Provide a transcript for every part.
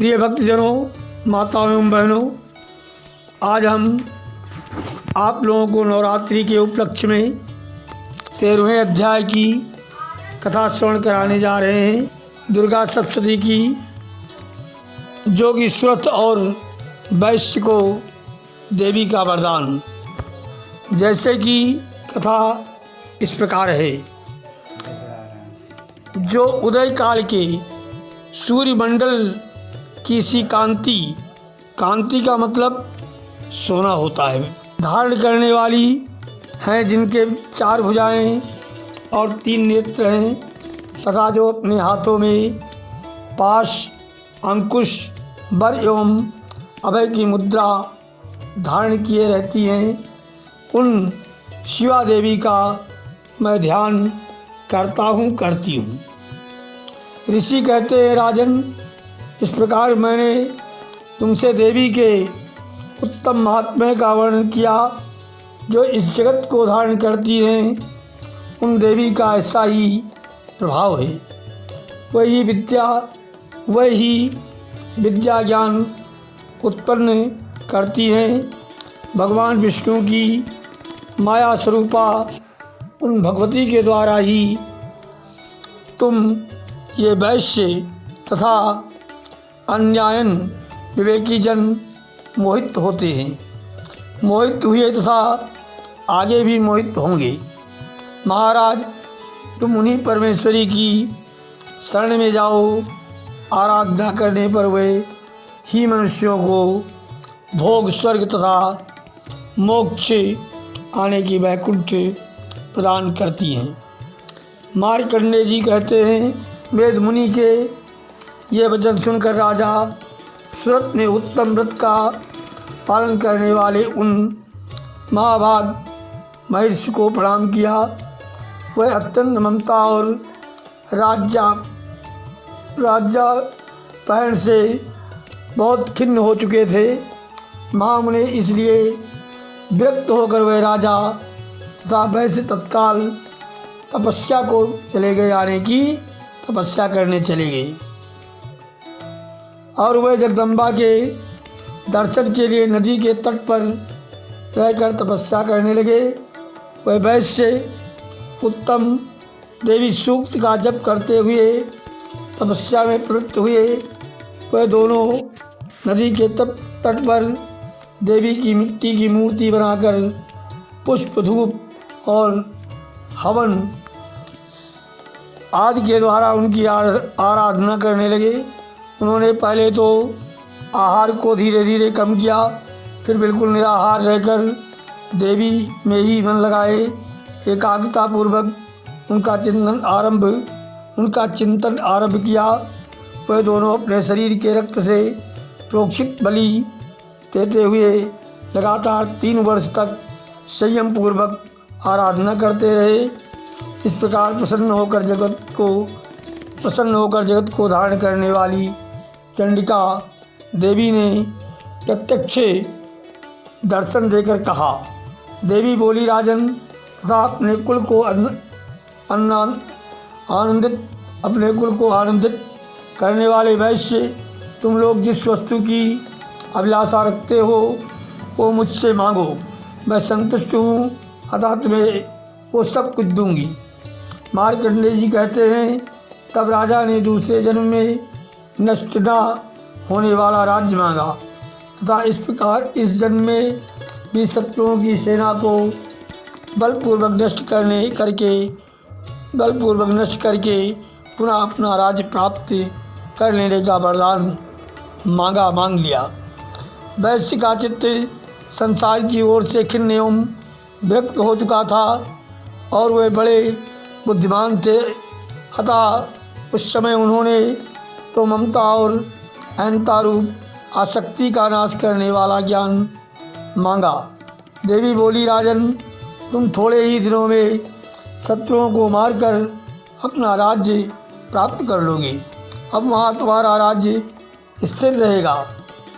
प्रिय भक्तजनों, माताओं एवं बहनों, आज हम आप लोगों को नवरात्रि के उपलक्ष्य में 13वें अध्याय की कथा श्रवण कराने जा रहे हैं। दुर्गा सप्तशती की, जो कि सुरथ और वैश्य को देवी का वरदान। जैसे कि कथा इस प्रकार है। जो उदय काल के सूर्यमंडल की सी कांति का मतलब सोना होता है, धारण करने वाली हैं, जिनके 4 भुजाएं और 3 नेत्र हैं, तथा जो अपने हाथों में पाश, अंकुश, वर एवं अभय की मुद्रा धारण किए रहती हैं, उन शिवा देवी का मैं ध्यान करता हूँ, करती हूँ। ऋषि कहते हैं, राजन, इस प्रकार मैंने तुमसे देवी के उत्तम महात्म्य का वर्णन किया, जो इस जगत को धारण करती हैं। उन देवी का ऐसा ही प्रभाव है। वही विद्या ज्ञान उत्पन्न करती हैं। भगवान विष्णु की माया स्वरूपा उन भगवती के द्वारा ही तुम ये वैश्य तथा अन्यायन विवेकी जन मोहित होते हैं, मोहित हुए तथा आगे भी मोहित होंगे। महाराज, तुम उन्हीं परमेश्वरी की शरण में जाओ। आराधना करने पर वे ही मनुष्यों को भोग, स्वर्ग तथा मोक्ष आने की वैकुंठ प्रदान करती हैं। मार्कंडेय जी कहते हैं, वेद मुनि के ये वचन सुनकर राजा सुरथ ने उत्तम व्रत का पालन करने वाले उन महाभाग महर्षि को प्रणाम किया। वह अत्यंत ममता और राज्यापहरण से बहुत खिन्न हो चुके थे। महामुनि इसलिए विरक्त होकर वह राजा तथा वैसे तत्काल तपस्या को चले गए, आने की तपस्या करने चले गए। और वह जगदम्बा के दर्शन के लिए नदी के तट पर रहकर तपस्या करने लगे। वह वैश्य उत्तम देवी सूक्त का जप करते हुए तपस्या में प्रवृत्त हुए। वह दोनों नदी के तट पर देवी की मिट्टी की मूर्ति बनाकर पुष्प, धूप और हवन आदि के द्वारा उनकी आराधना करने लगे। उन्होंने पहले तो आहार को धीरे धीरे कम किया, फिर बिल्कुल निराहार रहकर देवी में ही मन लगाए। एकाग्रतापूर्वक उनका चिंतन आरंभ किया। वह दोनों अपने शरीर के रक्त से प्रोक्षित बलि देते हुए लगातार 3 वर्ष तक संयम पूर्वक आराधना करते रहे। इस प्रकार प्रसन्न होकर जगत को धारण करने वाली चंडिका देवी ने प्रत्यक्ष दर्शन देकर कहा। देवी बोली, राजन, तथा अपने कुल को आनंदित करने वाले वैश्य, तुम लोग जिस वस्तु की अभिलाषा रखते हो वो मुझसे मांगो, मैं संतुष्ट हूँ, अतः तुम्हें वो सब कुछ दूंगी। मार्कंडेय जी कहते हैं, तब राजा ने दूसरे जन्म में नष्ट न होने वाला राज्य मांगा तथा इस प्रकार इस जन्म में भी शत्रुओं की सेना को बलपूर्वक नष्ट करके पुनः अपना राज्य प्राप्त कर लेने का वरदान मांग लिया। वैश्य का चित्त संसार की ओर से खिन्न एवं विरक्त हो चुका था और वे बड़े बुद्धिमान थे। अतः उस समय उन्होंने तो ममता और अहंता रूप आसक्ति का नाश करने वाला ज्ञान मांगा। देवी बोली, राजन, तुम थोड़े ही दिनों में शत्रुओं को मारकर अपना राज्य प्राप्त कर लोगे। अब वहाँ तुम्हारा राज्य स्थिर रहेगा।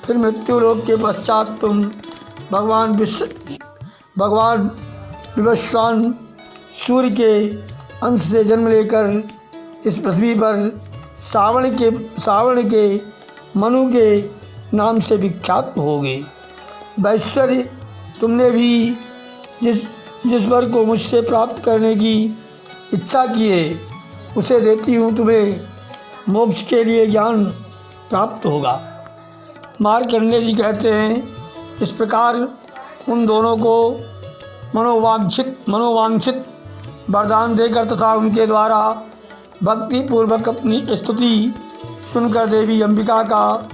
फिर मृत्युलोक के पश्चात तुम भगवान विवस्वान सूर्य के अंश से जन्म लेकर इस पृथ्वी पर सावण के मनु के नाम से विख्यात होगे। वैश्वर्य तुमने भी जिस वर को मुझसे प्राप्त करने की इच्छा की है उसे देती हूँ, तुम्हें मोक्ष के लिए ज्ञान प्राप्त होगा। मार्कंडेय जी कहते हैं, इस प्रकार उन दोनों को मनोवांछित वरदान देकर तथा उनके द्वारा भक्ति पूर्वक अपनी स्तुति सुनकर देवी अंबिका का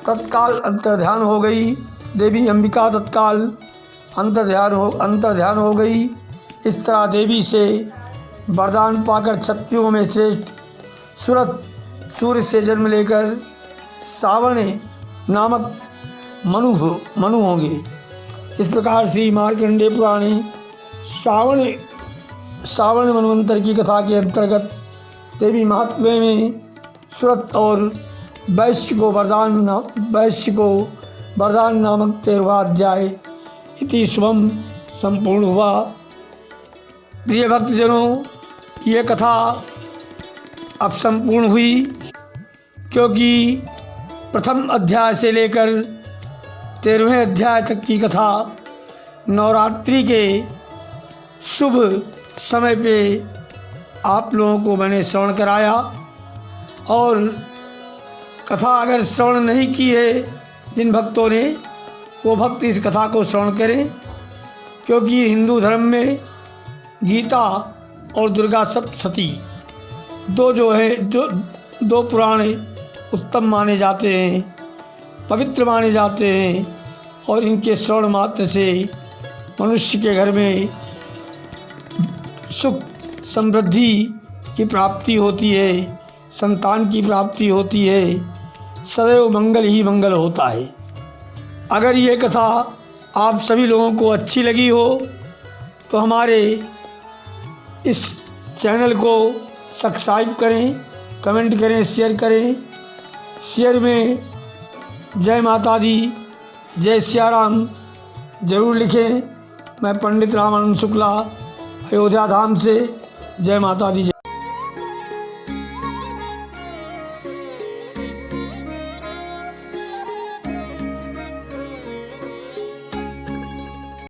तत्काल अंतर्ध्यान हो गई। देवी अंबिका तत्काल अंतर्ध्यान हो गई। इस तरह देवी से वरदान पाकर क्षत्रियों में श्रेष्ठ सुरथ सूर्य से जन्म लेकर सावण नामक मनु होंगे। इस प्रकार श्री मार्कंडेय पुराण सावण मनवंतर की कथा के अंतर्गत देवी महात्म्य में सुरथ और वैश्य को वरदान नामक 13वां अध्याय इति शुभम संपूर्ण हुआ। प्रिय भक्तजनों, ये कथा अब संपूर्ण हुई, क्योंकि प्रथम अध्याय से लेकर 13वें अध्याय तक की कथा नवरात्रि के शुभ समय पे आप लोगों को मैंने श्रवण कराया। और कथा अगर श्रवण नहीं की है जिन भक्तों ने, वो भक्त इस कथा को श्रवण करें, क्योंकि हिंदू धर्म में गीता और दुर्गा सप्तशती दो पुराण उत्तम माने जाते हैं, पवित्र माने जाते हैं। और इनके श्रवण मात्र से मनुष्य के घर में सुख समृद्धि की प्राप्ति होती है, संतान की प्राप्ति होती है, सदैव मंगल ही मंगल होता है। अगर ये कथा आप सभी लोगों को अच्छी लगी हो तो हमारे इस चैनल को सब्सक्राइब करें, कमेंट करें, शेयर करें। शेयर में जय माता दी, जय सिया राम जरूर लिखें। मैं पंडित रामानंद शुक्ला, अयोध्या धाम से। जय माता दी।